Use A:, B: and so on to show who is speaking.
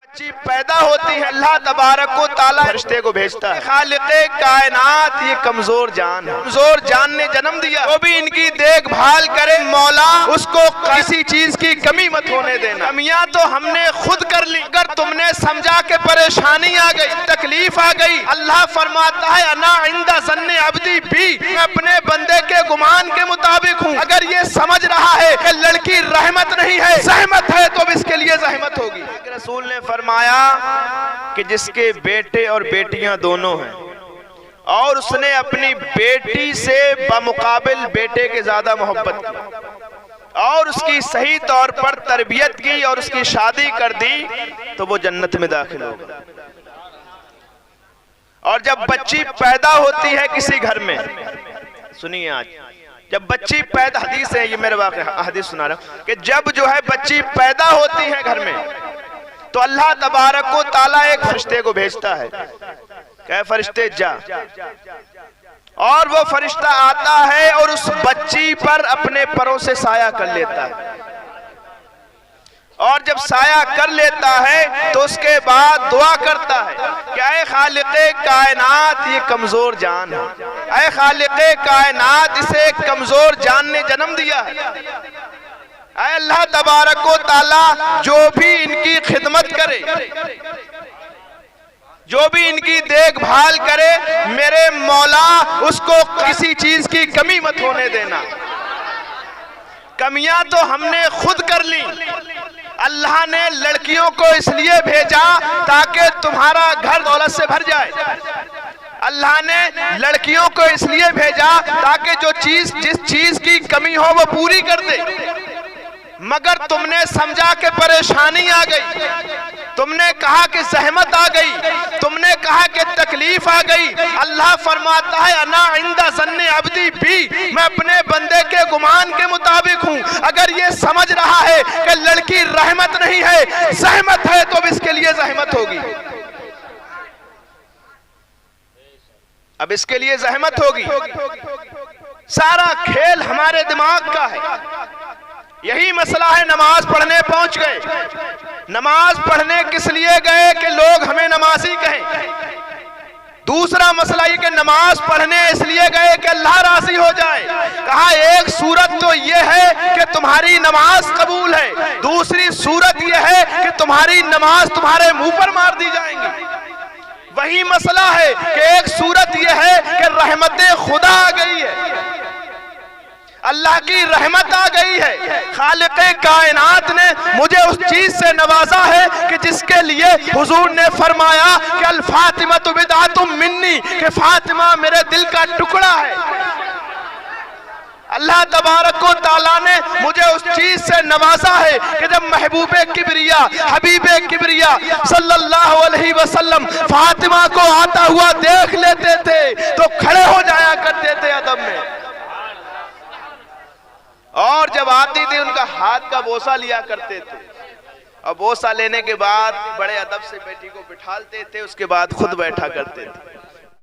A: बच्ची पैदा होती है अल्लाह तबारक व तआला फरिश्ते को भेजता है। खालिक़े कायनात ये कमजोर जान है, कमजोर जान ने जन्म दिया, वो भी इनकी देखभाल करे मौला, उसको किसी चीज की कमी मत होने देना। कमियां तो हमने खुद कर ली, अगर तुमने समझा के परेशानी आ गई, तकलीफ आ गई, अल्लाह फरमाता है अना इंदा ज़न्ने अब्दी भी, मैं अपने बंदे के गुमान के मुताबिक हूँ। अगर ये समझ रहा है कि लड़की रहमत नहीं है ज़हमत है तो इसके लिए ज़हमत होगी। रसूल ने फरमाया कि जिसके बेटे और बेटियां दोनों हैं और उसने अपनी बेटी से बमुकाबिल बेटे के ज्यादा मोहब्बत की और उसकी सही तौर पर तरबियत की और उसकी शादी कर दी तो वो जन्नत में दाखिल होगा। और जब बच्ची पैदा होती है किसी घर में, सुनिए आज जब बच्ची पैदा, हदीस है ये मेरे वाक़े हदीस सुना रहा हूं कि जब जो है बच्ची पैदा होती है घर में तो अल्लाह तबारक व तआला एक फरिश्ते को भेजता है, कहे फरिश्ते जा, और वो फरिश्ता आता है और उस बच्ची पर अपने परों से साया कर लेता है। और जब साया कर लेता है तो उसके बाद दुआ करता है कि ऐ खालिक़े कायनात ये कमजोर जान है, ऐ खालिक़े कायनात इसे एक कमजोर जान ने जन्म दिया है। अल्लाह तबारक व तआला जो भी इनकी खिदमत करे, जो भी इनकी देखभाल करे, मेरे मौला उसको किसी चीज की कमी मत होने देना। कमियां तो हमने खुद कर ली, अल्लाह ने लड़कियों को इसलिए भेजा ताकि तुम्हारा घर दौलत से भर जाए। अल्लाह ने लड़कियों को इसलिए भेजा ताकि जो चीज जिस चीज की कमी हो वो पूरी कर दे। मगर तुमने समझा कि परेशानी आ गई, तुमने कहा कि ज़हमत आ गई, तुमने कहा कि तकलीफ आ गई। अल्लाह फरमाता है अना इंदा ज़न्ने अब्दी भी, मैं अपने बंदे के गुमान के मुताबिक हूँ। अगर ये समझ रहा है कि लड़की रहमत नहीं है ज़हमत है तो इसके लिए ज़हमत होगी, अब इसके लिए ज़हमत होगी। सारा खेल हमारे दिमाग का है। यही मसला है, नमाज पढ़ने पहुंच गए, नमाज पढ़ने किस लिए गए कि लोग हमें नमाजी कहें। दूसरा मसला ये कि नमाज पढ़ने इसलिए गए कि अल्लाह राजी हो जाए। कहा एक सूरत तो ये है कि तुम्हारी नमाज कबूल है, दूसरी सूरत ये है कि तुम्हारी नमाज तुम्हारे मुंह पर मार दी जाएंगी। वही मसला है कि एक सूरत यह है कि रहमत खुदा आ गई है, अल्लाह की रहमत आ गई है। खालिक़े कायनात ने मुझे उस चीज से नवाजा है कि जिसके लिए हुजूर ने फरमाया कि अल फातिमा तु बिदअतुम मिन्नी, कि फातिमा मेरे दिल का टुकड़ा है। अल्लाह तबारक व तआला ने मुझे उस चीज से नवाजा है कि जब महबूबे किबरिया हबीबे किबरिया सल्लल्लाहु अलैहि वसल्लम फातिमा को आता हुआ देख लेते थे तो खड़े हो जाया करते थे अदब में, और जब आती थी उनका हाथ का बोसा लिया करते थे और बोसा लेने के बाद बड़े अदब से बेटी को बिठालते थे, उसके बाद खुद बैठा करते थे।